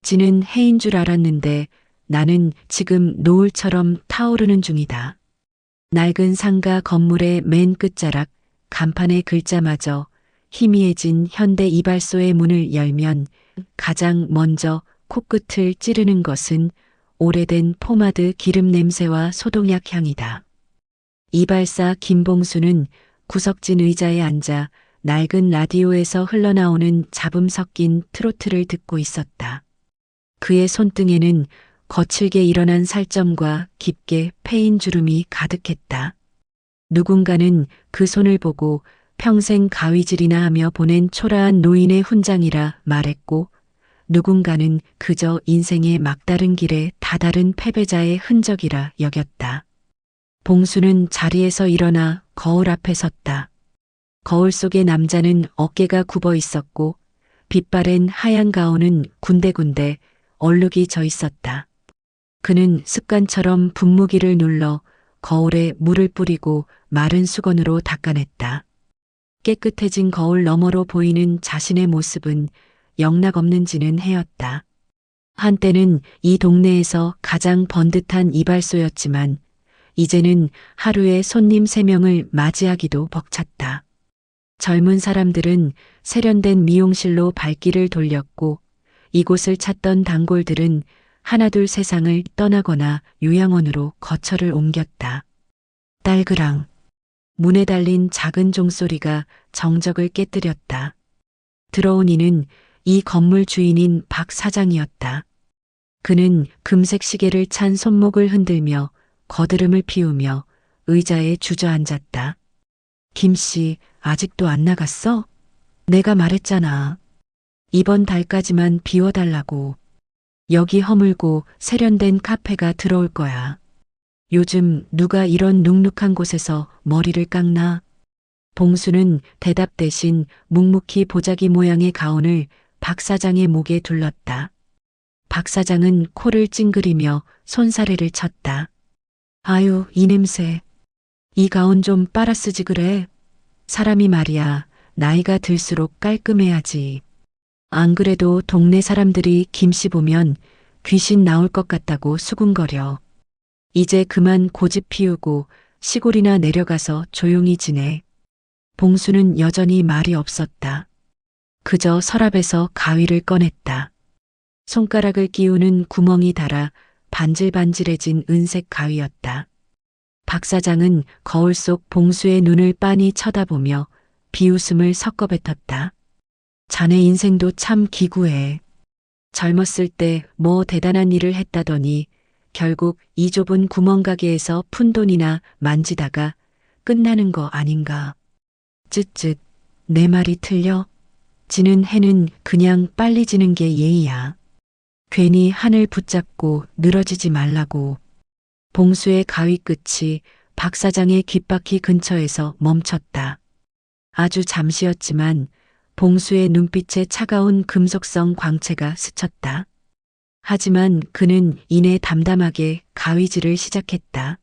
지는 해인 줄 알았는데 나는 지금 노을처럼 타오르는 중이다. 낡은 상가 건물의 맨 끝자락 간판의 글자마저 희미해진 현대 이발소의 문을 열면 가장 먼저 코끝을 찌르는 것은 오래된 포마드 기름 냄새와 소독약 향이다. 이발사 김봉수는 구석진 의자에 앉아 낡은 라디오에서 흘러나오는 잡음 섞인 트로트를 듣고 있었다. 그의 손등에는 거칠게 일어난 살점과 깊게 패인 주름이 가득했다. 누군가는 그 손을 보고 평생 가위질이나 하며 보낸 초라한 노인의 훈장이라 말했고, 누군가는 그저 인생의 막다른 길에 다다른 패배자의 흔적이라 여겼다. 봉수는 자리에서 일어나 거울 앞에 섰다. 거울 속의 남자는 어깨가 굽어 있었고 빛바랜 하얀 가운은 군데군데 얼룩이 져 있었다. 그는 습관처럼 분무기를 눌러 거울에 물을 뿌리고 마른 수건으로 닦아냈다. 깨끗해진 거울 너머로 보이는 자신의 모습은 영락없는 지는 해였다. 한때는 이 동네에서 가장 번듯한 이발소였지만 이제는 하루에 손님 3명을 맞이하기도 벅찼다. 젊은 사람들은 세련된 미용실로 발길을 돌렸고 이곳을 찾던 단골들은 하나둘 세상을 떠나거나 요양원으로 거처를 옮겼다. 딸그랑 문에 달린 작은 종소리가 정적을 깨뜨렸다. 들어온 이는 이 건물 주인인 박 사장이었다. 그는 금색 시계를 찬 손목을 흔들며 거드름을 피우며 의자에 주저앉았다. 김씨, 아직도 안 나갔어? 내가 말했잖아. 이번 달까지만 비워달라고. 여기 허물고 세련된 카페가 들어올 거야. 요즘 누가 이런 눅눅한 곳에서 머리를 깎나? 봉수는 대답 대신 묵묵히 보자기 모양의 가운을 박 사장의 목에 둘렀다. 박 사장은 코를 찡그리며 손사래를 쳤다. 아유, 이 냄새. 이 가운 좀 빨아 쓰지 그래. 사람이 말이야, 나이가 들수록 깔끔해야지. 안 그래도 동네 사람들이 김씨 보면 귀신 나올 것 같다고 수군거려. 이제 그만 고집 피우고 시골이나 내려가서 조용히 지내. 봉수는 여전히 말이 없었다. 그저 서랍에서 가위를 꺼냈다. 손가락을 끼우는 구멍이 닳아 반질반질해진 은색 가위였다. 박 사장은 거울 속 봉수의 눈을 빤히 쳐다보며 비웃음을 섞어 뱉었다. 자네 인생도 참 기구해. 젊었을 때 뭐 대단한 일을 했다더니 결국 이 좁은 구멍가게에서 푼돈이나 만지다가 끝나는 거 아닌가. 쯧쯧, 내 말이 틀려? 지는 해는 그냥 빨리 지는 게 예의야. 괜히 하늘 붙잡고 늘어지지 말라고. 봉수의 가위 끝이 박 사장의 귓바퀴 근처에서 멈췄다. 아주 잠시였지만 봉수의 눈빛에 차가운 금속성 광채가 스쳤다. 하지만 그는 이내 담담하게 가위질을 시작했다.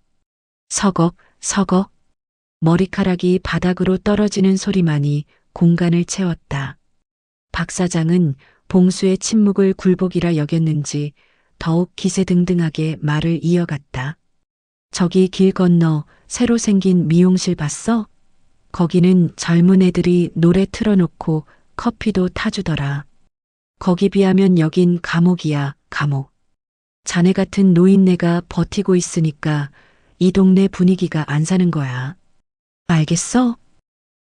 서걱, 서걱. 머리카락이 바닥으로 떨어지는 소리만이 공간을 채웠다. 박 사장은 봉수의 침묵을 굴복이라 여겼는지 더욱 기세등등하게 말을 이어갔다. 저기 길 건너 새로 생긴 미용실 봤어? 거기는 젊은 애들이 노래 틀어놓고 커피도 타주더라. 거기 비하면 여긴 감옥이야, 감옥. 자네 같은 노인네가 버티고 있으니까 이 동네 분위기가 안 사는 거야. 알겠어?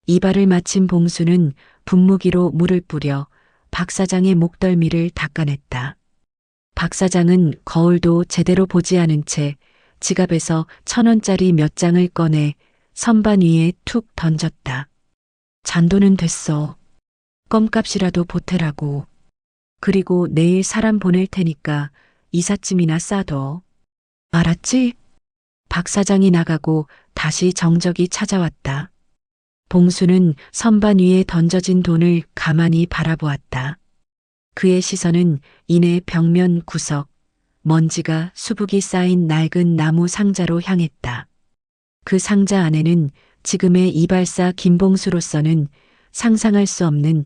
이발을 마친 봉수는 분무기로 물을 뿌려 박 사장의 목덜미를 닦아냈다. 박 사장은 거울도 제대로 보지 않은 채 지갑에서 1,000원짜리 몇 장을 꺼내 선반 위에 툭 던졌다. 잔돈은 됐어. 껌값이라도 보태라고. 그리고 내일 사람 보낼 테니까 이삿짐이나 싸둬. 알았지? 박 사장이 나가고 다시 정적이 찾아왔다. 봉수는 선반 위에 던져진 돈을 가만히 바라보았다. 그의 시선은 이내 벽면 구석, 먼지가 수북이 쌓인 낡은 나무 상자로 향했다. 그 상자 안에는 지금의 이발사 김봉수로서는 상상할 수 없는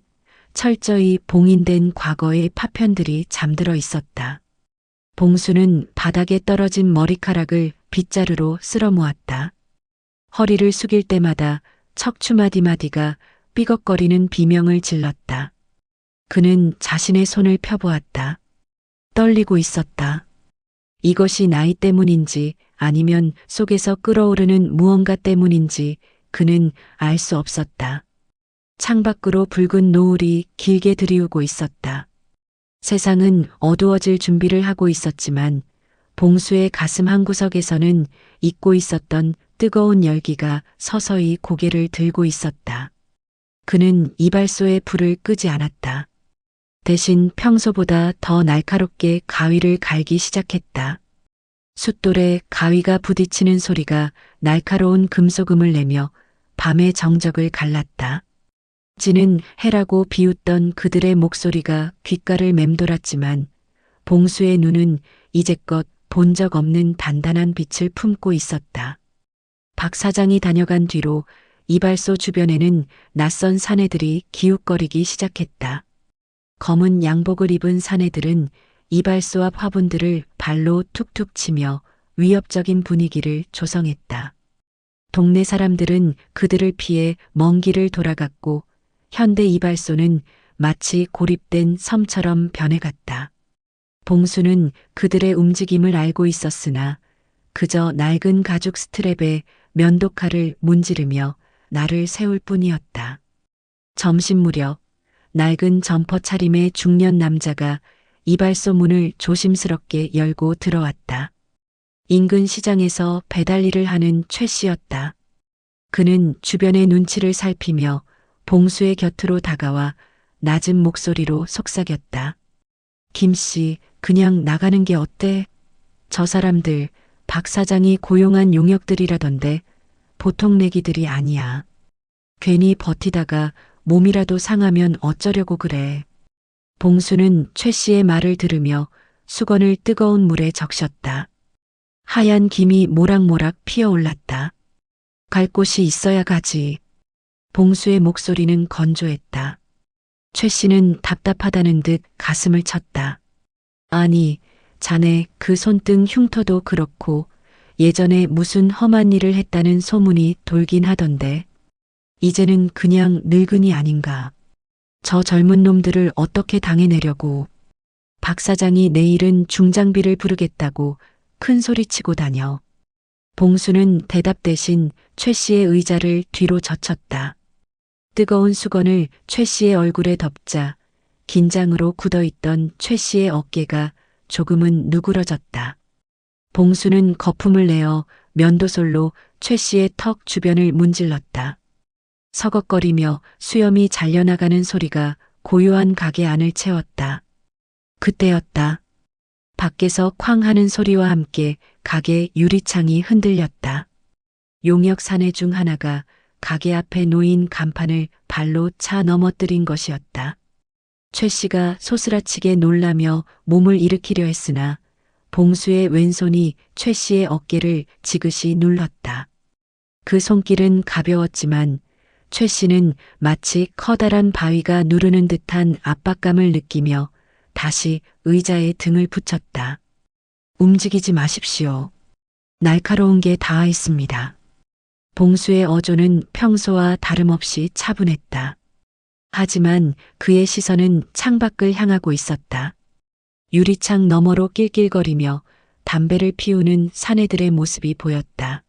철저히 봉인된 과거의 파편들이 잠들어 있었다. 봉수는 바닥에 떨어진 머리카락을 빗자루로 쓸어 모았다. 허리를 숙일 때마다 척추 마디마디가 삐걱거리는 비명을 질렀다. 그는 자신의 손을 펴보았다. 떨리고 있었다. 이것이 나이 때문인지 아니면 속에서 끓어오르는 무언가 때문인지 그는 알 수 없었다. 창밖으로 붉은 노을이 길게 들이우고 있었다. 세상은 어두워질 준비를 하고 있었지만 봉수의 가슴 한구석에서는 잊고 있었던 뜨거운 열기가 서서히 고개를 들고 있었다. 그는 이발소의 불을 끄지 않았다. 대신 평소보다 더 날카롭게 가위를 갈기 시작했다. 숫돌에 가위가 부딪히는 소리가 날카로운 금속음을 내며 밤의 정적을 갈랐다. 지는 해라고 비웃던 그들의 목소리가 귓가를 맴돌았지만 봉수의 눈은 이제껏 본 적 없는 단단한 빛을 품고 있었다. 박 사장이 다녀간 뒤로 이발소 주변에는 낯선 사내들이 기웃거리기 시작했다. 검은 양복을 입은 사내들은 이발소 앞 화분들을 발로 툭툭 치며 위협적인 분위기를 조성했다. 동네 사람들은 그들을 피해 먼 길을 돌아갔고 현대 이발소는 마치 고립된 섬처럼 변해갔다. 봉수는 그들의 움직임을 알고 있었으나 그저 낡은 가죽 스트랩에 면도칼을 문지르며 나를 세울 뿐이었다. 점심 무렵 낡은 점퍼 차림의 중년 남자가 이발소 문을 조심스럽게 열고 들어왔다. 인근 시장에서 배달 일을 하는 최 씨였다. 그는 주변의 눈치를 살피며 봉수의 곁으로 다가와 낮은 목소리로 속삭였다. 김 씨, 그냥 나가는 게 어때? 저 사람들 박 사장이 고용한 용역들이라던데 보통 내기들이 아니야. 괜히 버티다가 몸이라도 상하면 어쩌려고 그래. 봉수는 최 씨의 말을 들으며 수건을 뜨거운 물에 적셨다. 하얀 김이 모락모락 피어올랐다. 갈 곳이 있어야 가지. 봉수의 목소리는 건조했다. 최 씨는 답답하다는 듯 가슴을 쳤다. 아니, 자네 그 손등 흉터도 그렇고 예전에 무슨 험한 일을 했다는 소문이 돌긴 하던데 이제는 그냥 늙은이 아닌가. 저 젊은 놈들을 어떻게 당해내려고. 박 사장이 내일은 중장비를 부르겠다고 큰 소리치고 다녀. 봉수는 대답 대신 최 씨의 의자를 뒤로 젖혔다. 뜨거운 수건을 최 씨의 얼굴에 덮자 긴장으로 굳어있던 최 씨의 어깨가 조금은 누그러졌다. 봉수는 거품을 내어 면도솔로 최 씨의 턱 주변을 문질렀다. 서걱거리며 수염이 잘려나가는 소리가 고요한 가게 안을 채웠다. 그때였다. 밖에서 쾅 하는 소리와 함께 가게 유리창이 흔들렸다. 용역 사내 중 하나가 가게 앞에 놓인 간판을 발로 차 넘어뜨린 것이었다. 최 씨가 소스라치게 놀라며 몸을 일으키려 했으나 봉수의 왼손이 최 씨의 어깨를 지그시 눌렀다. 그 손길은 가벼웠지만 최 씨는 마치 커다란 바위가 누르는 듯한 압박감을 느끼며 다시 의자에 등을 붙였다. 움직이지 마십시오. 날카로운 게 닿아 있습니다. 봉수의 어조는 평소와 다름없이 차분했다. 하지만 그의 시선은 창밖을 향하고 있었다. 유리창 너머로 낄낄거리며 담배를 피우는 사내들의 모습이 보였다.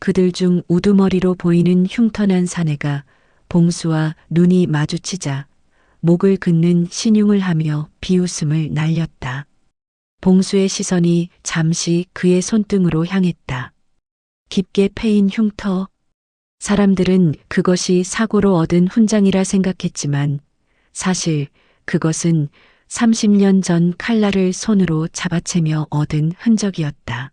그들 중 우두머리로 보이는 흉터난 사내가 봉수와 눈이 마주치자 목을 긋는 신용을 하며 비웃음을 날렸다. 봉수의 시선이 잠시 그의 손등으로 향했다. 깊게 패인 흉터. 사람들은 그것이 사고로 얻은 훈장이라 생각했지만 사실 그것은 30년 전 칼날을 손으로 잡아채며 얻은 흔적이었다.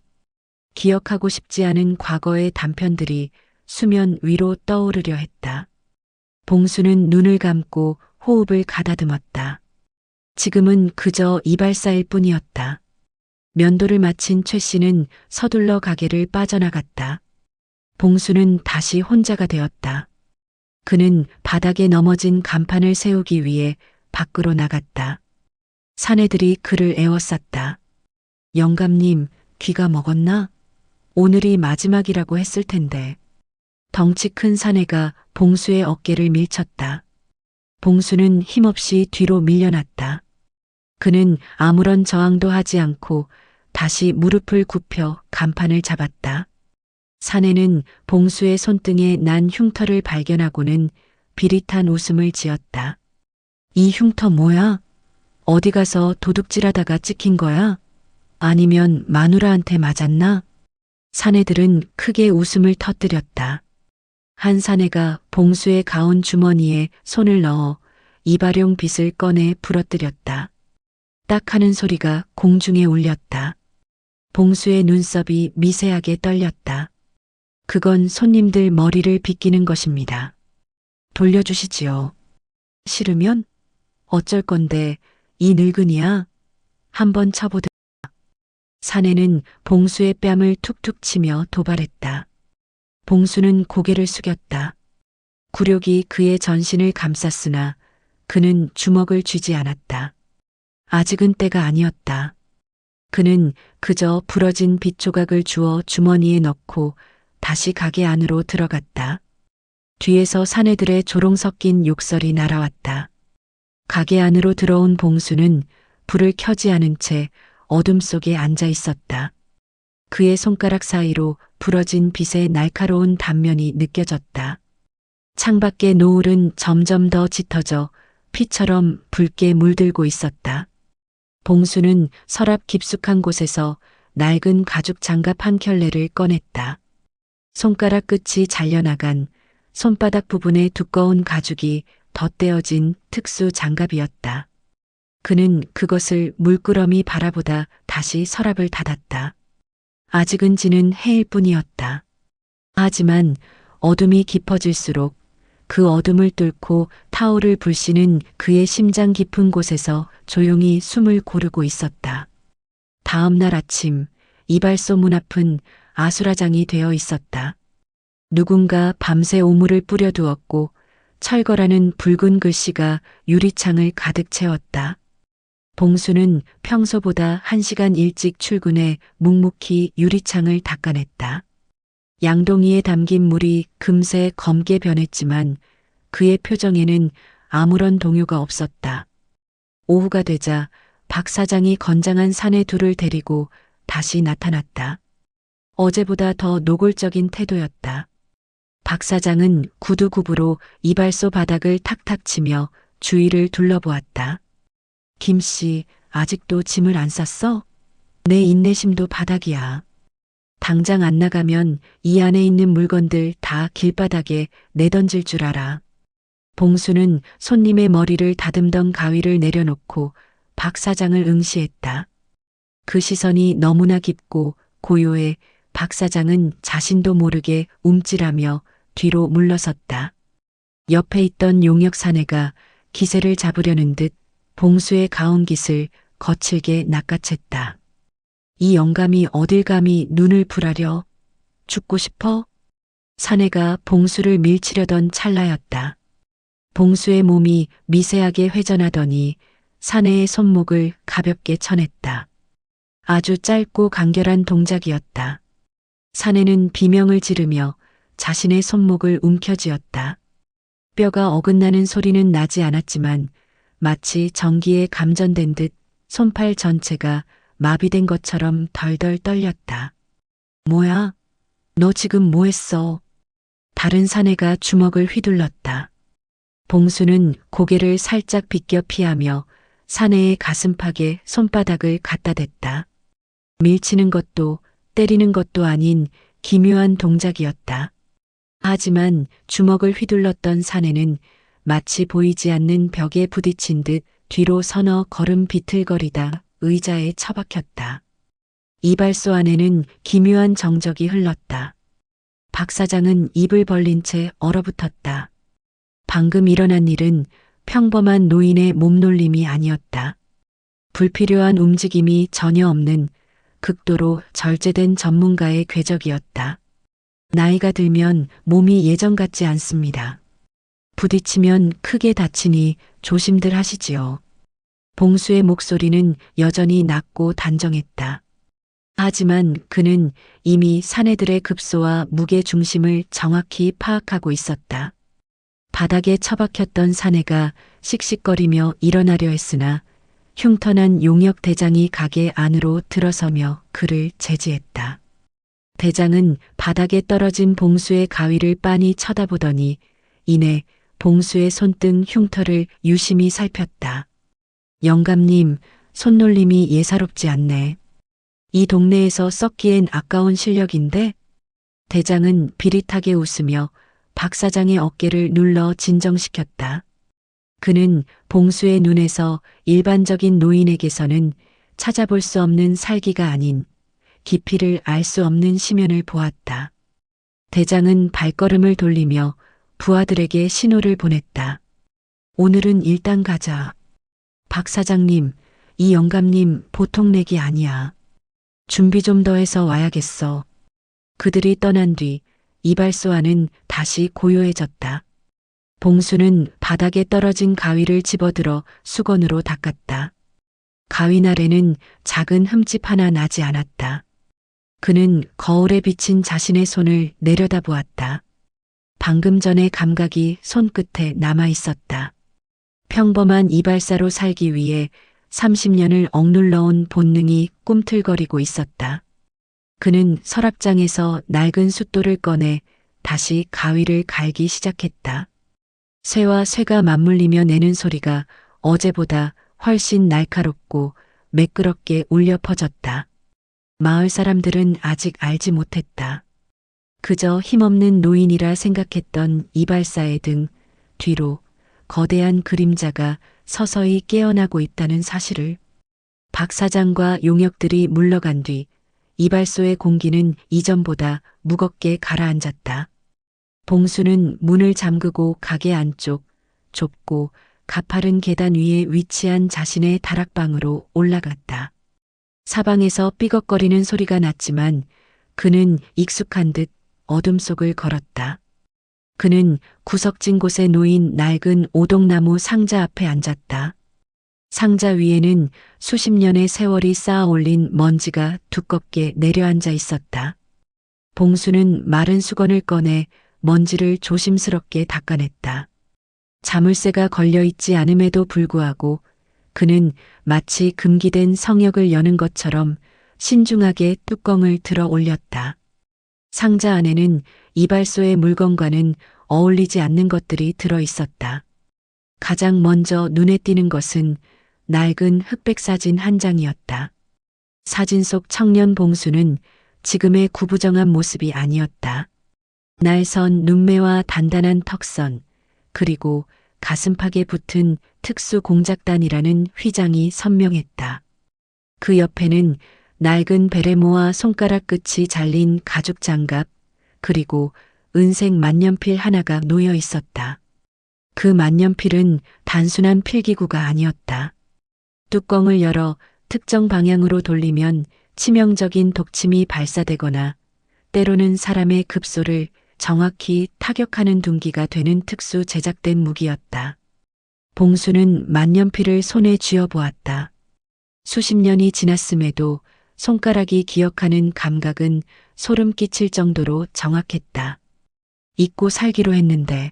기억하고 싶지 않은 과거의 단편들이 수면 위로 떠오르려 했다. 봉수는 눈을 감고 호흡을 가다듬었다. 지금은 그저 이발사일 뿐이었다. 면도를 마친 최 씨는 서둘러 가게를 빠져나갔다. 봉수는 다시 혼자가 되었다. 그는 바닥에 넘어진 간판을 세우기 위해 밖으로 나갔다. 사내들이 그를 에워쌌다. 영감님, 귀가 먹었나? 오늘이 마지막이라고 했을 텐데. 덩치 큰 사내가 봉수의 어깨를 밀쳤다. 봉수는 힘없이 뒤로 밀려났다. 그는 아무런 저항도 하지 않고 다시 무릎을 굽혀 간판을 잡았다. 사내는 봉수의 손등에 난 흉터를 발견하고는 비릿한 웃음을 지었다. 이 흉터 뭐야? 어디 가서 도둑질하다가 찍힌 거야? 아니면 마누라한테 맞았나? 사내들은 크게 웃음을 터뜨렸다. 한 사내가 봉수의 가운 주머니에 손을 넣어 이발용 빗을 꺼내 부러뜨렸다. 딱 하는 소리가 공중에 울렸다. 봉수의 눈썹이 미세하게 떨렸다. 그건 손님들 머리를 빗기는 것입니다. 돌려주시지요. 싫으면? 어쩔 건데 이 늙은이야. 한번 쳐보든. 사내는 봉수의 뺨을 툭툭 치며 도발했다. 봉수는 고개를 숙였다. 굴욕이 그의 전신을 감쌌으나 그는 주먹을 쥐지 않았다. 아직은 때가 아니었다. 그는 그저 부러진 빗조각을 주워 주머니에 넣고 다시 가게 안으로 들어갔다. 뒤에서 사내들의 조롱 섞인 욕설이 날아왔다. 가게 안으로 들어온 봉수는 불을 켜지 않은 채 어둠 속에 앉아 있었다. 그의 손가락 사이로 부러진 빗의 날카로운 단면이 느껴졌다. 창밖의 노을은 점점 더 짙어져 피처럼 붉게 물들고 있었다. 봉수는 서랍 깊숙한 곳에서 낡은 가죽 장갑 한 켤레를 꺼냈다. 손가락 끝이 잘려나간 손바닥 부분의 두꺼운 가죽이 덧대어진 특수 장갑이었다. 그는 그것을 물끄러미 바라보다 다시 서랍을 닫았다. 아직은 지는 해일 뿐이었다. 하지만 어둠이 깊어질수록 그 어둠을 뚫고 타오를 불씨는 그의 심장 깊은 곳에서 조용히 숨을 고르고 있었다. 다음 날 아침 이발소 문 앞은 아수라장이 되어 있었다. 누군가 밤새 오물을 뿌려두었고 철거라는 붉은 글씨가 유리창을 가득 채웠다. 봉수는 평소보다 1시간 일찍 출근해 묵묵히 유리창을 닦아냈다. 양동이에 담긴 물이 금세 검게 변했지만 그의 표정에는 아무런 동요가 없었다. 오후가 되자 박 사장이 건장한 사내 둘을 데리고 다시 나타났다. 어제보다 더 노골적인 태도였다. 박 사장은 구두굽으로 이발소 바닥을 탁탁 치며 주위를 둘러보았다. 김 씨, 아직도 짐을 안 쌌어? 내 인내심도 바닥이야. 당장 안 나가면 이 안에 있는 물건들 다 길바닥에 내던질 줄 알아. 봉수는 손님의 머리를 다듬던 가위를 내려놓고 박 사장을 응시했다. 그 시선이 너무나 깊고 고요해 박 사장은 자신도 모르게 움찔하며 뒤로 물러섰다. 옆에 있던 용역 사내가 기세를 잡으려는 듯 봉수의 가운 깃을 거칠게 낚아챘다. 이 영감이 어딜 감히 눈을 풀하려? 죽고 싶어? 사내가 봉수를 밀치려던 찰나였다. 봉수의 몸이 미세하게 회전하더니 사내의 손목을 가볍게 쳐냈다. 아주 짧고 간결한 동작이었다. 사내는 비명을 지르며 자신의 손목을 움켜쥐었다. 뼈가 어긋나는 소리는 나지 않았지만 마치 전기에 감전된 듯 손팔 전체가 마비된 것처럼 덜덜 떨렸다. 뭐야? 너 지금 뭐 했어? 다른 사내가 주먹을 휘둘렀다. 봉수는 고개를 살짝 비껴 피하며 사내의 가슴팍에 손바닥을 갖다 댔다. 밀치는 것도 때리는 것도 아닌 기묘한 동작이었다. 하지만 주먹을 휘둘렀던 사내는 마치 보이지 않는 벽에 부딪힌 듯 뒤로 서너 걸음 비틀거리다 의자에 처박혔다. 이발소 안에는 기묘한 정적이 흘렀다. 박 사장은 입을 벌린 채 얼어붙었다. 방금 일어난 일은 평범한 노인의 몸놀림이 아니었다. 불필요한 움직임이 전혀 없는 극도로 절제된 전문가의 궤적이었다. 나이가 들면 몸이 예전 같지 않습니다. 부딪히면 크게 다치니 조심들 하시지요. 봉수의 목소리는 여전히 낮고 단정했다. 하지만 그는 이미 사내들의 급소와 무게 중심을 정확히 파악하고 있었다. 바닥에 처박혔던 사내가 씩씩거리며 일어나려 했으나 흉터난 용역 대장이 가게 안으로 들어서며 그를 제지했다. 대장은 바닥에 떨어진 봉수의 가위를 빤히 쳐다보더니 이내 봉수의 손등 흉터를 유심히 살폈다. 영감님, 손놀림이 예사롭지 않네. 이 동네에서 썩기엔 아까운 실력인데? 대장은 비릿하게 웃으며 박 사장의 어깨를 눌러 진정시켰다. 그는 봉수의 눈에서 일반적인 노인에게서는 찾아볼 수 없는 살기가 아닌 깊이를 알 수 없는 심연을 보았다. 대장은 발걸음을 돌리며 부하들에게 신호를 보냈다. 오늘은 일단 가자. 박 사장님, 이 영감님 보통 렉이 아니야. 준비 좀 더 해서 와야겠어. 그들이 떠난 뒤 이발소 안은 다시 고요해졌다. 봉수는 바닥에 떨어진 가위를 집어들어 수건으로 닦았다. 가위 날에는 작은 흠집 하나 나지 않았다. 그는 거울에 비친 자신의 손을 내려다보았다. 방금 전의 감각이 손끝에 남아 있었다. 평범한 이발사로 살기 위해 30년을 억눌러온 본능이 꿈틀거리고 있었다. 그는 서랍장에서 낡은 숫돌을 꺼내 다시 가위를 갈기 시작했다. 쇠와 쇠가 맞물리며 내는 소리가 어제보다 훨씬 날카롭고 매끄럽게 울려 퍼졌다. 마을 사람들은 아직 알지 못했다. 그저 힘없는 노인이라 생각했던 이발사의 등 뒤로 거대한 그림자가 서서히 깨어나고 있다는 사실을. 박 사장과 용역들이 물러간 뒤 이발소의 공기는 이전보다 무겁게 가라앉았다. 봉수는 문을 잠그고 가게 안쪽 좁고 가파른 계단 위에 위치한 자신의 다락방으로 올라갔다. 사방에서 삐걱거리는 소리가 났지만 그는 익숙한 듯 어둠 속을 걸었다. 그는 구석진 곳에 놓인 낡은 오동나무 상자 앞에 앉았다. 상자 위에는 수십 년의 세월이 쌓아 올린 먼지가 두껍게 내려앉아 있었다. 봉수는 마른 수건을 꺼내 먼지를 조심스럽게 닦아냈다. 자물쇠가 걸려 있지 않음에도 불구하고 그는 마치 금기된 성역을 여는 것처럼 신중하게 뚜껑을 들어 올렸다. 상자 안에는 이발소의 물건과는 어울리지 않는 것들이 들어 있었다. 가장 먼저 눈에 띄는 것은 낡은 흑백 사진 한 장이었다. 사진 속 청년 봉수는 지금의 구부정한 모습이 아니었다. 날선 눈매와 단단한 턱선, 그리고 가슴팍에 붙은 특수 공작단이라는 휘장이 선명했다. 그 옆에는 낡은 베레모와 손가락 끝이 잘린 가죽 장갑, 그리고 은색 만년필 하나가 놓여 있었다. 그 만년필은 단순한 필기구가 아니었다. 뚜껑을 열어 특정 방향으로 돌리면 치명적인 독침이 발사되거나 때로는 사람의 급소를 정확히 타격하는 둔기가 되는 특수 제작된 무기였다. 봉수는 만년필을 손에 쥐어보았다. 수십 년이 지났음에도 손가락이 기억하는 감각은 소름 끼칠 정도로 정확했다. 잊고 살기로 했는데.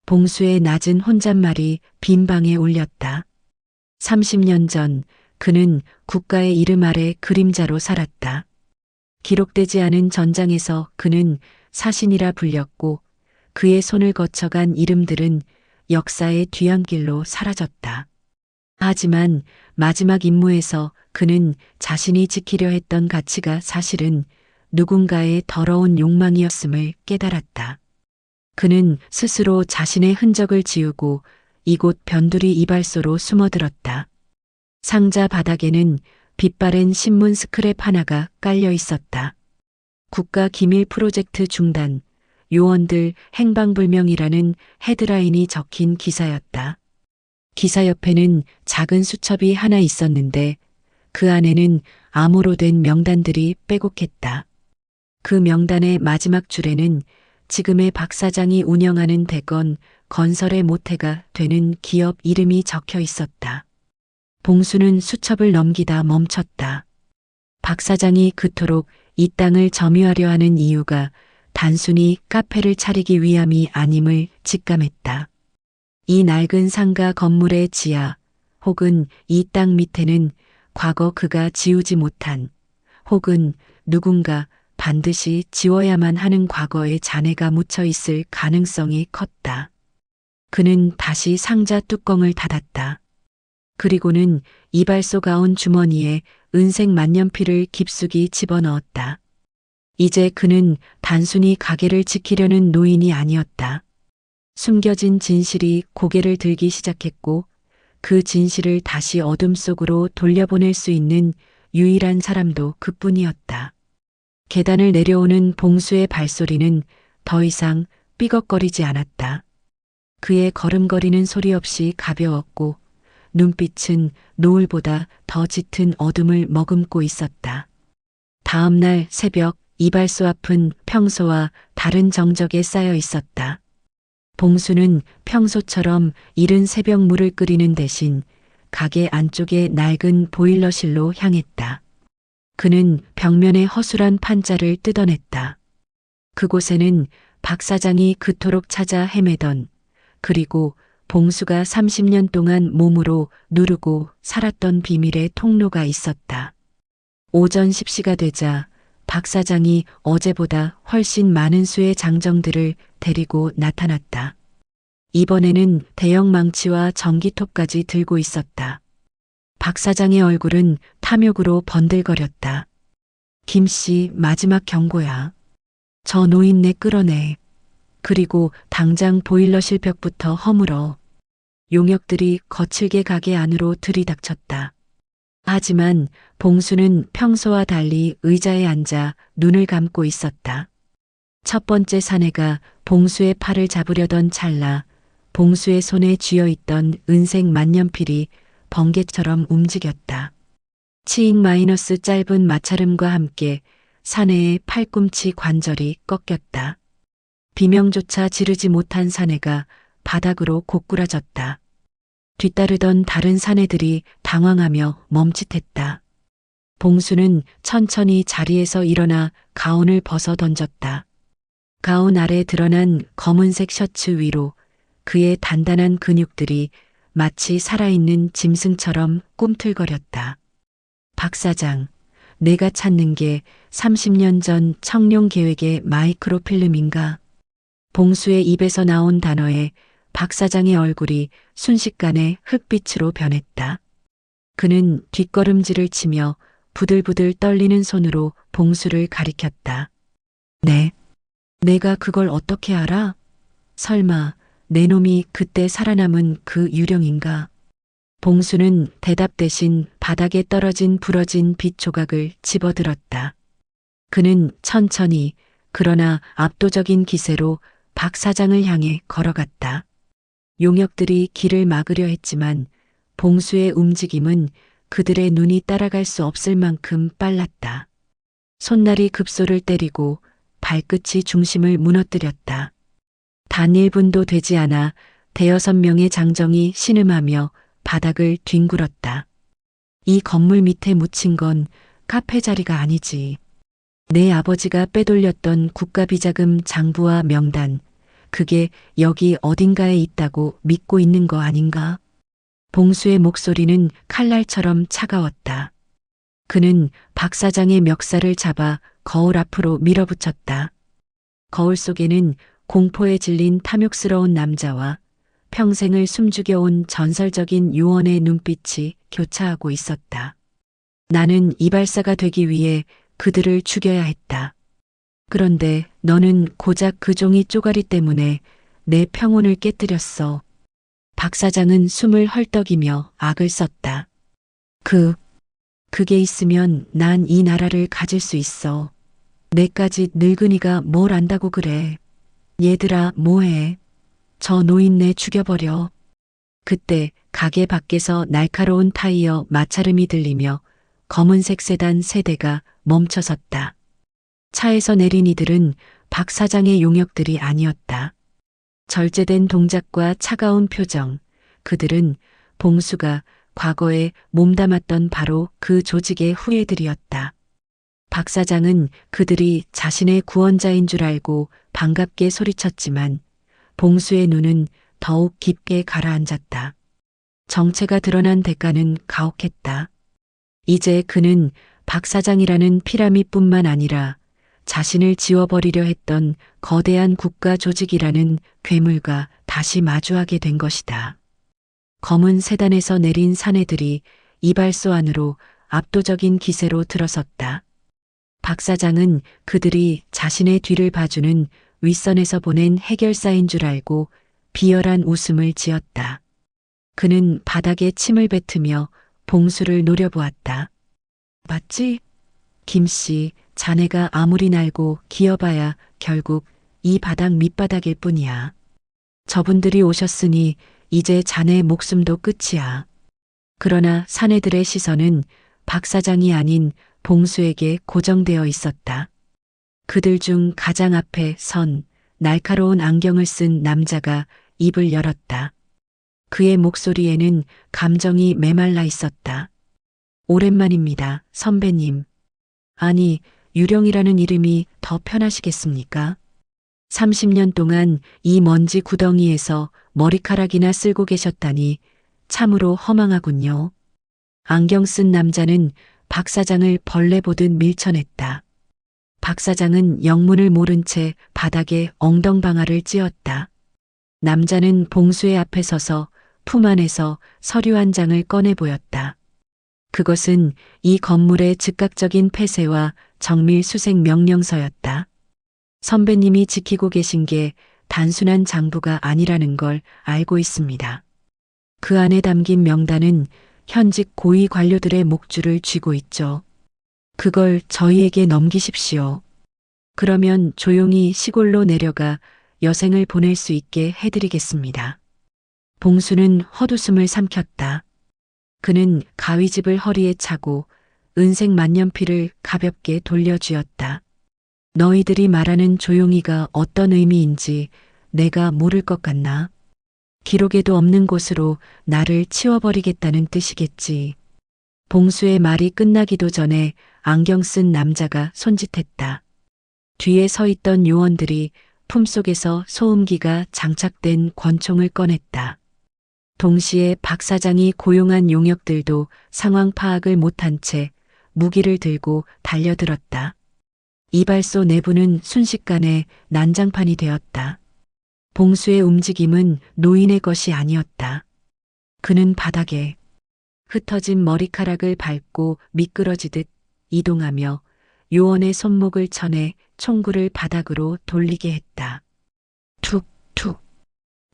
봉수의 낮은 혼잣말이 빈 방에 울렸다. 30년 전 그는 국가의 이름 아래 그림자로 살았다. 기록되지 않은 전장에서 그는 사신이라 불렸고 그의 손을 거쳐간 이름들은 역사의 뒤안길로 사라졌다. 하지만 마지막 임무에서 그는 자신이 지키려 했던 가치가 사실은 누군가의 더러운 욕망이었음을 깨달았다. 그는 스스로 자신의 흔적을 지우고 이곳 변두리 이발소로 숨어들었다. 상자 바닥에는 빛바랜 신문 스크랩 하나가 깔려 있었다. 국가 기밀 프로젝트 중단, 요원들 행방불명이라는 헤드라인이 적힌 기사였다. 기사 옆에는 작은 수첩이 하나 있었는데 그 안에는 암호로 된 명단들이 빼곡했다. 그 명단의 마지막 줄에는 지금의 박 사장이 운영하는 대건 건설의 모태가 되는 기업 이름이 적혀 있었다. 봉수는 수첩을 넘기다 멈췄다. 박 사장이 그토록 이 땅을 점유하려 하는 이유가 단순히 카페를 차리기 위함이 아님을 직감했다. 이 낡은 상가 건물의 지하 혹은 이 땅 밑에는 과거 그가 지우지 못한 혹은 누군가 반드시 지워야만 하는 과거의 잔해가 묻혀 있을 가능성이 컸다. 그는 다시 상자 뚜껑을 닫았다. 그리고는 이발소 가운 주머니에 은색 만년필을 깊숙이 집어넣었다. 이제 그는 단순히 가게를 지키려는 노인이 아니었다. 숨겨진 진실이 고개를 들기 시작했고 그 진실을 다시 어둠 속으로 돌려보낼 수 있는 유일한 사람도 그뿐이었다. 계단을 내려오는 봉수의 발소리는 더 이상 삐걱거리지 않았다. 그의 걸음거리는 소리 없이 가벼웠고 눈빛은 노을보다 더 짙은 어둠을 머금고 있었다. 다음 날 새벽 이발소 앞은 평소와 다른 정적에 쌓여 있었다. 봉수는 평소처럼 이른 새벽 물을 끓이는 대신 가게 안쪽의 낡은 보일러실로 향했다. 그는 벽면의 허술한 판자를 뜯어냈다. 그곳에는 박 사장이 그토록 찾아 헤매던 그리고 봉수가 30년 동안 몸으로 누르고 살았던 비밀의 통로가 있었다. 오전 10시가 되자 박 사장이 어제보다 훨씬 많은 수의 장정들을 데리고 나타났다. 이번에는 대형 망치와 전기톱까지 들고 있었다. 박 사장의 얼굴은 탐욕으로 번들거렸다. 김씨, 마지막 경고야. 저 노인네 끌어내. 그리고 당장 보일러실 벽부터 허물어. 용역들이 거칠게 가게 안으로 들이닥쳤다. 하지만 봉수는 평소와 달리 의자에 앉아 눈을 감고 있었다. 첫 번째 사내가 봉수의 팔을 잡으려던 찰나 봉수의 손에 쥐어있던 은색 만년필이 번개처럼 움직였다. 치익 마이너스 짧은 마찰음과 함께 사내의 팔꿈치 관절이 꺾였다. 비명조차 지르지 못한 사내가 바닥으로 고꾸라졌다. 뒤따르던 다른 사내들이 당황하며 멈칫했다. 봉수는 천천히 자리에서 일어나 가운을 벗어 던졌다. 가운 아래 드러난 검은색 셔츠 위로 그의 단단한 근육들이 마치 살아있는 짐승처럼 꿈틀거렸다. 박 사장, 내가 찾는 게 30년 전 청룡 계획의 마이크로필름인가? 봉수의 입에서 나온 단어에 박 사장의 얼굴이 순식간에 흑빛으로 변했다. 그는 뒷걸음질을 치며 부들부들 떨리는 손으로 봉수를 가리켰다. 네. 내가 그걸 어떻게 알아? 설마 내 놈이 그때 살아남은 그 유령인가? 봉수는 대답 대신 바닥에 떨어진 부러진 빛 조각을 집어들었다. 그는 천천히 그러나 압도적인 기세로 박 사장을 향해 걸어갔다. 용역들이 길을 막으려 했지만 봉수의 움직임은 그들의 눈이 따라갈 수 없을 만큼 빨랐다. 손날이 급소를 때리고 발끝이 중심을 무너뜨렸다. 단 1분도 되지 않아 대여섯 명의 장정이 신음하며 바닥을 뒹굴었다. 이 건물 밑에 묻힌 건 카페 자리가 아니지. 내 아버지가 빼돌렸던 국가비자금 장부와 명단, 그게 여기 어딘가에 있다고 믿고 있는 거 아닌가? 봉수의 목소리는 칼날처럼 차가웠다. 그는 박 사장의 멱살을 잡아 거울 앞으로 밀어붙였다. 거울 속에는 공포에 질린 탐욕스러운 남자와 평생을 숨죽여온 전설적인 요원의 눈빛이 교차하고 있었다. 나는 이발사가 되기 위해 그들을 죽여야 했다. 그런데 너는 고작 그 종이 쪼가리 때문에 내 평온을 깨뜨렸어. 박 사장은 숨을 헐떡이며 악을 썼다. 그게 있으면 난 이 나라를 가질 수 있어. 내까지 늙은이가 뭘 안다고 그래. 얘들아, 뭐해? 저 노인네 죽여버려. 그때 가게 밖에서 날카로운 타이어 마찰음이 들리며 검은색 세단 세 대가 멈춰섰다. 차에서 내린 이들은 박 사장의 용역들이 아니었다. 절제된 동작과 차가운 표정, 그들은 봉수가 과거에 몸담았던 바로 그 조직의 후예들이었다. 박 사장은 그들이 자신의 구원자인 줄 알고 반갑게 소리쳤지만 봉수의 눈은 더욱 깊게 가라앉았다. 정체가 드러난 대가는 가혹했다. 이제 그는 박 사장이라는 피라미뿐만 아니라 자신을 지워버리려 했던 거대한 국가 조직이라는 괴물과 다시 마주하게 된 것이다. 검은 세단에서 내린 사내들이 이발소 안으로 압도적인 기세로 들어섰다. 박 사장은 그들이 자신의 뒤를 봐주는 윗선에서 보낸 해결사인 줄 알고 비열한 웃음을 지었다. 그는 바닥에 침을 뱉으며 봉수를 노려보았다. 맞지? 김씨, 자네가 아무리 날고 기어봐야 결국 이 바닥 밑바닥일 뿐이야. 저분들이 오셨으니 이제 자네 목숨도 끝이야. 그러나 사내들의 시선은 박 사장이 아닌 봉수에게 고정되어 있었다. 그들 중 가장 앞에 선 날카로운 안경을 쓴 남자가 입을 열었다. 그의 목소리에는 감정이 메말라 있었다. 오랜만입니다, 선배님. 아니, 유령이라는 이름이 더 편하시겠습니까? 30년 동안 이 먼지 구덩이에서 머리카락이나 쓸고 계셨다니 참으로 허망하군요. 안경 쓴 남자는 박 사장을 벌레 보듯 밀쳐냈다. 박 사장은 영문을 모른 채 바닥에 엉덩방아를 찧었다. 남자는 봉수의 앞에 서서 품 안에서 서류 한 장을 꺼내 보였다. 그것은 이 건물의 즉각적인 폐쇄와 정밀 수색 명령서였다. 선배님이 지키고 계신 게 단순한 장부가 아니라는 걸 알고 있습니다. 그 안에 담긴 명단은 현직 고위 관료들의 목줄을 쥐고 있죠. 그걸 저희에게 넘기십시오. 그러면 조용히 시골로 내려가 여생을 보낼 수 있게 해드리겠습니다. 봉수는 헛웃음을 삼켰다. 그는 가위집을 허리에 차고 은색 만년필을 가볍게 돌려쥐었다. 너희들이 말하는 조용히가 어떤 의미인지 내가 모를 것 같나? 기록에도 없는 곳으로 나를 치워버리겠다는 뜻이겠지. 봉수의 말이 끝나기도 전에 안경 쓴 남자가 손짓했다. 뒤에 서 있던 요원들이 품속에서 소음기가 장착된 권총을 꺼냈다. 동시에 박 사장이 고용한 용역들도 상황 파악을 못한 채 무기를 들고 달려들었다. 이발소 내부는 순식간에 난장판이 되었다. 봉수의 움직임은 노인의 것이 아니었다. 그는 바닥에 흩어진 머리카락을 밟고 미끄러지듯 이동하며 요원의 손목을 쳐내 총구를 바닥으로 돌리게 했다. 툭툭.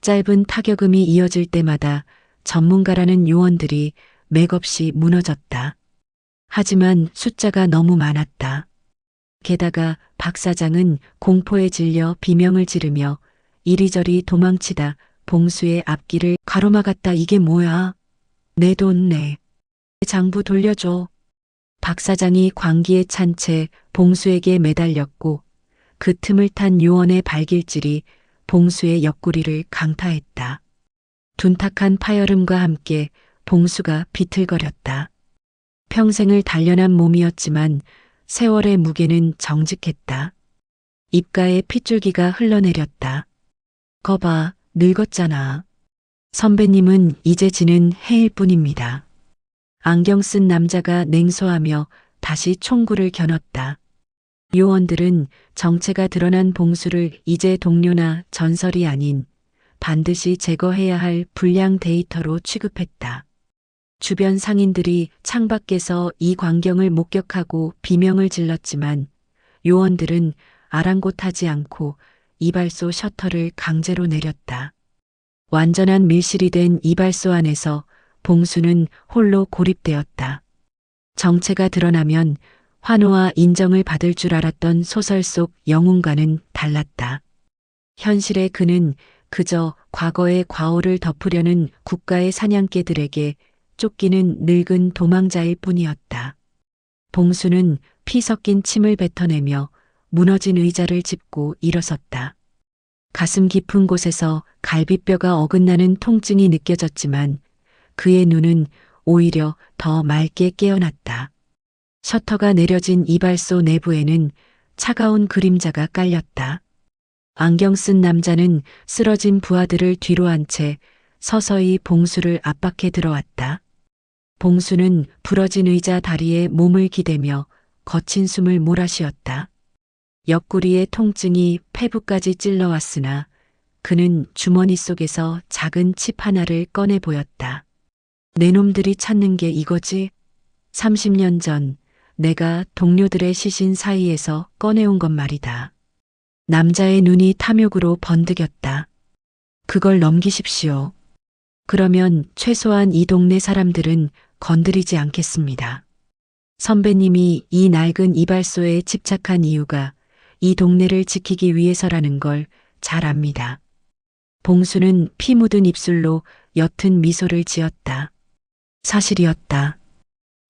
짧은 타격음이 이어질 때마다 전문가라는 요원들이 맥없이 무너졌다. 하지만 숫자가 너무 많았다. 게다가 박 사장은 공포에 질려 비명을 지르며 이리저리 도망치다 봉수의 앞길을 가로막았다. 이게 뭐야? 내 돈 내. 장부 돌려줘. 박 사장이 광기에 찬 채 봉수에게 매달렸고 그 틈을 탄 요원의 발길질이 봉수의 옆구리를 강타했다. 둔탁한 파열음과 함께 봉수가 비틀거렸다. 평생을 단련한 몸이었지만 세월의 무게는 정직했다. 입가에 핏줄기가 흘러내렸다. 거봐, 늙었잖아. 선배님은 이제 지는 해일 뿐입니다. 안경 쓴 남자가 냉소하며 다시 총구를 겨눴다. 요원들은 정체가 드러난 봉수를 이제 동료나 전설이 아닌 반드시 제거해야 할 불량 데이터로 취급했다. 주변 상인들이 창밖에서 이 광경을 목격하고 비명을 질렀지만 요원들은 아랑곳하지 않고 이발소 셔터를 강제로 내렸다. 완전한 밀실이 된 이발소 안에서 봉수는 홀로 고립되었다. 정체가 드러나면 환호와 인정을 받을 줄 알았던 소설 속 영웅과는 달랐다. 현실의 그는 그저 과거의 과오를 덮으려는 국가의 사냥개들에게 쫓기는 늙은 도망자일 뿐이었다. 봉수는 피 섞인 침을 뱉어내며 무너진 의자를 짚고 일어섰다. 가슴 깊은 곳에서 갈비뼈가 어긋나는 통증이 느껴졌지만 그의 눈은 오히려 더 맑게 깨어났다. 셔터가 내려진 이발소 내부에는 차가운 그림자가 깔렸다. 안경 쓴 남자는 쓰러진 부하들을 뒤로 한 채 서서히 봉수를 압박해 들어왔다. 봉수는 부러진 의자 다리에 몸을 기대며 거친 숨을 몰아쉬었다. 옆구리의 통증이 폐부까지 찔러왔으나 그는 주머니 속에서 작은 칩 하나를 꺼내 보였다. 내 놈들이 찾는 게 이거지? 30년 전 내가 동료들의 시신 사이에서 꺼내온 것 말이다. 남자의 눈이 탐욕으로 번득였다. 그걸 넘기십시오. 그러면 최소한 이 동네 사람들은 건드리지 않겠습니다. 선배님이 이 낡은 이발소에 집착한 이유가 이 동네를 지키기 위해서라는 걸 잘 압니다. 봉수는 피 묻은 입술로 옅은 미소를 지었다. 사실이었다.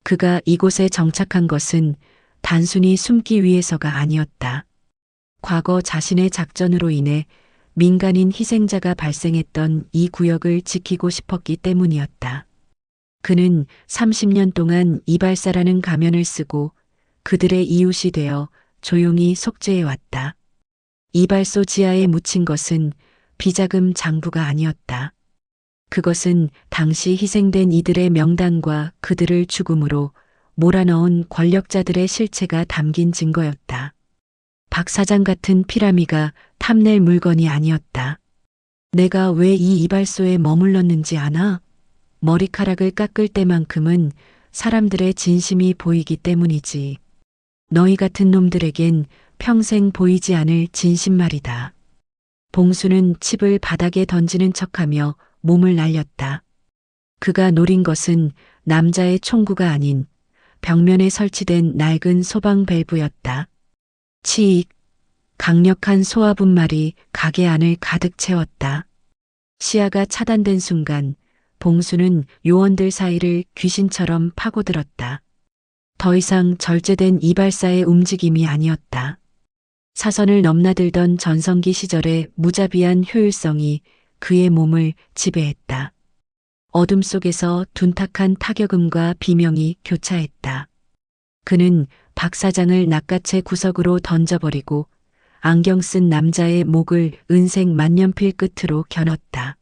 그가 이곳에 정착한 것은 단순히 숨기 위해서가 아니었다. 과거 자신의 작전으로 인해 민간인 희생자가 발생했던 이 구역을 지키고 싶었기 때문이었다. 그는 30년 동안 이발사라는 가면을 쓰고 그들의 이웃이 되어 조용히 속죄해왔다. 이발소 지하에 묻힌 것은 비자금 장부가 아니었다. 그것은 당시 희생된 이들의 명단과 그들을 죽음으로 몰아넣은 권력자들의 실체가 담긴 증거였다. 박 사장 같은 피라미가 탐낼 물건이 아니었다. 내가 왜 이 이발소에 머물렀는지 아나? 머리카락을 깎을 때만큼은 사람들의 진심이 보이기 때문이지. 너희 같은 놈들에겐 평생 보이지 않을 진심 말이다. 봉수는 칩을 바닥에 던지는 척하며 몸을 날렸다. 그가 노린 것은 남자의 총구가 아닌 벽면에 설치된 낡은 소방 밸브였다. 치익, 강력한 소화 분말이 가게 안을 가득 채웠다. 시야가 차단된 순간 봉수는 요원들 사이를 귀신처럼 파고들었다. 더 이상 절제된 이발사의 움직임이 아니었다. 사선을 넘나들던 전성기 시절의 무자비한 효율성이 그의 몸을 지배했다. 어둠 속에서 둔탁한 타격음과 비명이 교차했다. 그는 박 사장을 낚아채 구석으로 던져버리고 안경 쓴 남자의 목을 은색 만년필 끝으로 겨눴다.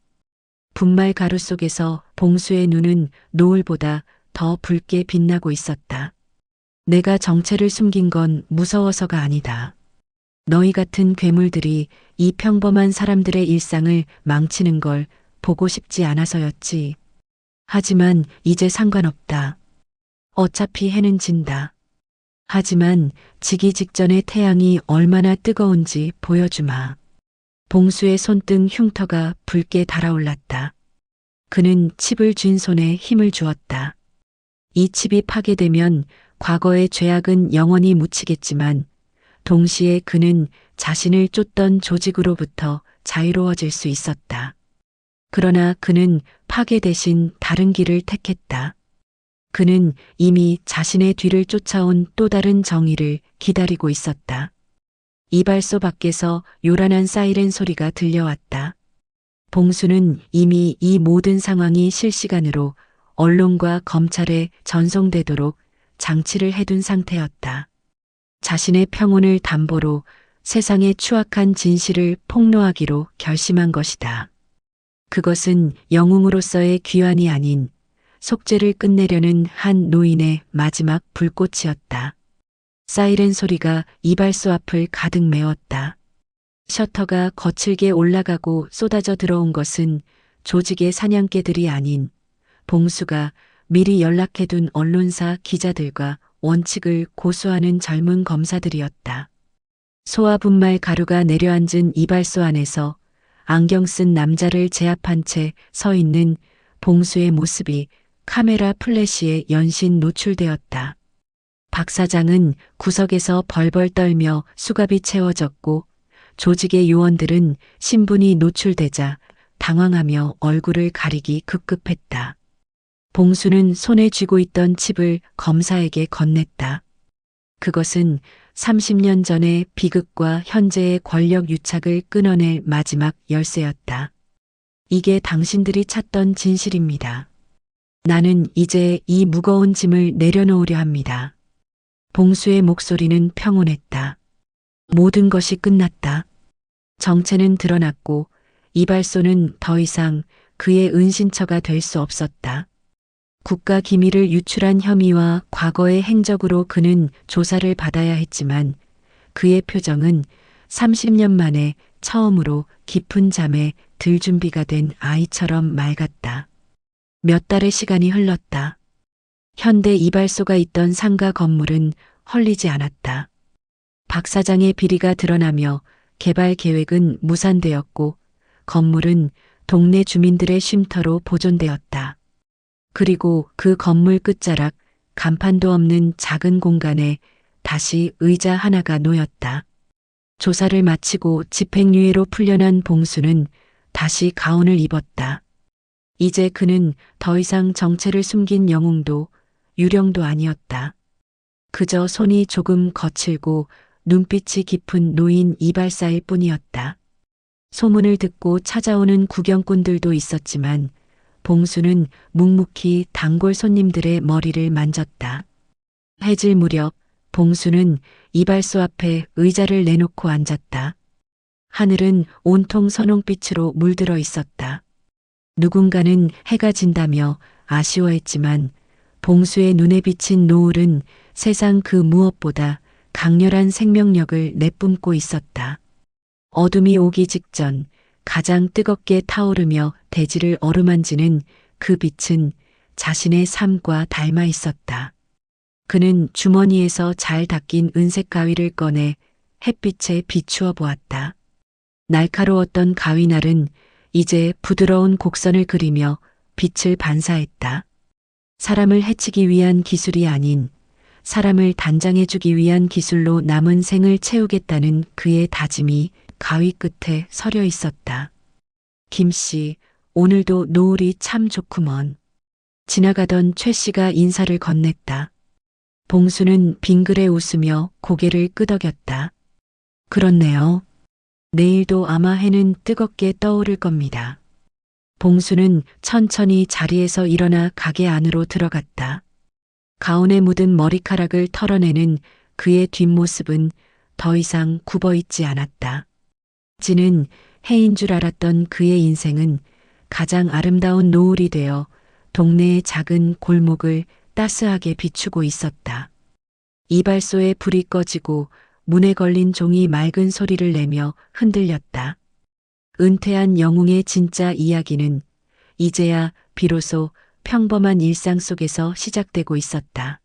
분말 가루 속에서 봉수의 눈은 노을보다 더 붉게 빛나고 있었다. 내가 정체를 숨긴 건 무서워서가 아니다. 너희 같은 괴물들이 이 평범한 사람들의 일상을 망치는 걸 보고 싶지 않아서였지. 하지만 이제 상관없다. 어차피 해는 진다. 하지만 지기 직전의 태양이 얼마나 뜨거운지 보여주마. 봉수의 손등 흉터가 붉게 달아올랐다. 그는 칩을 쥔 손에 힘을 주었다. 이 칩이 파괴되면 과거의 죄악은 영원히 묻히겠지만 동시에 그는 자신을 쫓던 조직으로부터 자유로워질 수 있었다. 그러나 그는 파괴 대신 다른 길을 택했다. 그는 이미 자신의 뒤를 쫓아온 또 다른 정의를 기다리고 있었다. 이발소 밖에서 요란한 사이렌 소리가 들려왔다. 봉수는 이미 이 모든 상황이 실시간으로 언론과 검찰에 전송되도록 장치를 해둔 상태였다. 자신의 평온을 담보로 세상의 추악한 진실을 폭로하기로 결심한 것이다. 그것은 영웅으로서의 귀환이 아닌 속죄를 끝내려는 한 노인의 마지막 불꽃이었다. 사이렌 소리가 이발소 앞을 가득 메웠다. 셔터가 거칠게 올라가고 쏟아져 들어온 것은 조직의 사냥개들이 아닌 봉수가 미리 연락해둔 언론사 기자들과 원칙을 고수하는 젊은 검사들이었다. 소화분말 가루가 내려앉은 이발소 안에서 안경 쓴 남자를 제압한 채 서 있는 봉수의 모습이 카메라 플래시에 연신 노출되었다. 박 사장은 구석에서 벌벌 떨며 수갑이 채워졌고 조직의 요원들은 신분이 노출되자 당황하며 얼굴을 가리기 급급했다. 봉수는 손에 쥐고 있던 칩을 검사에게 건넸다. 그것은 30년 전의 비극과 현재의 권력 유착을 끊어낼 마지막 열쇠였다. 이게 당신들이 찾던 진실입니다. 나는 이제 이 무거운 짐을 내려놓으려 합니다. 봉수의 목소리는 평온했다. 모든 것이 끝났다. 정체는 드러났고 이발소는 더 이상 그의 은신처가 될 수 없었다. 국가 기밀을 유출한 혐의와 과거의 행적으로 그는 조사를 받아야 했지만 그의 표정은 30년 만에 처음으로 깊은 잠에 들 준비가 된 아이처럼 맑았다. 몇 달의 시간이 흘렀다. 현대 이발소가 있던 상가 건물은 헐리지 않았다. 박 사장의 비리가 드러나며 개발 계획은 무산되었고 건물은 동네 주민들의 쉼터로 보존되었다. 그리고 그 건물 끝자락 간판도 없는 작은 공간에 다시 의자 하나가 놓였다. 조사를 마치고 집행유예로 풀려난 봉수는 다시 가운을 입었다. 이제 그는 더 이상 정체를 숨긴 영웅도 유령도 아니었다. 그저 손이 조금 거칠고 눈빛이 깊은 노인 이발사일 뿐이었다. 소문을 듣고 찾아오는 구경꾼들도 있었지만 봉수는 묵묵히 단골 손님들의 머리를 만졌다. 해질 무렵 봉수는 이발소 앞에 의자를 내놓고 앉았다. 하늘은 온통 선홍빛으로 물들어 있었다. 누군가는 해가 진다며 아쉬워했지만 봉수의 눈에 비친 노을은 세상 그 무엇보다 강렬한 생명력을 내뿜고 있었다. 어둠이 오기 직전 가장 뜨겁게 타오르며 대지를 어루만지는 그 빛은 자신의 삶과 닮아 있었다. 그는 주머니에서 잘 닦인 은색 가위를 꺼내 햇빛에 비추어 보았다. 날카로웠던 가위날은 이제 부드러운 곡선을 그리며 빛을 반사했다. 사람을 해치기 위한 기술이 아닌 사람을 단장해주기 위한 기술로 남은 생을 채우겠다는 그의 다짐이 가위 끝에 서려 있었다. 김씨, 오늘도 노을이 참 좋구먼. 지나가던 최씨가 인사를 건넸다. 봉수는 빙그레 웃으며 고개를 끄덕였다. 그렇네요. 내일도 아마 해는 뜨겁게 떠오를 겁니다. 봉수는 천천히 자리에서 일어나 가게 안으로 들어갔다. 가운에 묻은 머리카락을 털어내는 그의 뒷모습은 더 이상 굽어있지 않았다. 지는 해인 줄 알았던 그의 인생은 가장 아름다운 노을이 되어 동네의 작은 골목을 따스하게 비추고 있었다. 이발소에 불이 꺼지고 문에 걸린 종이 맑은 소리를 내며 흔들렸다. 은퇴한 영웅의 진짜 이야기는 이제야 비로소 평범한 일상 속에서 시작되고 있었다.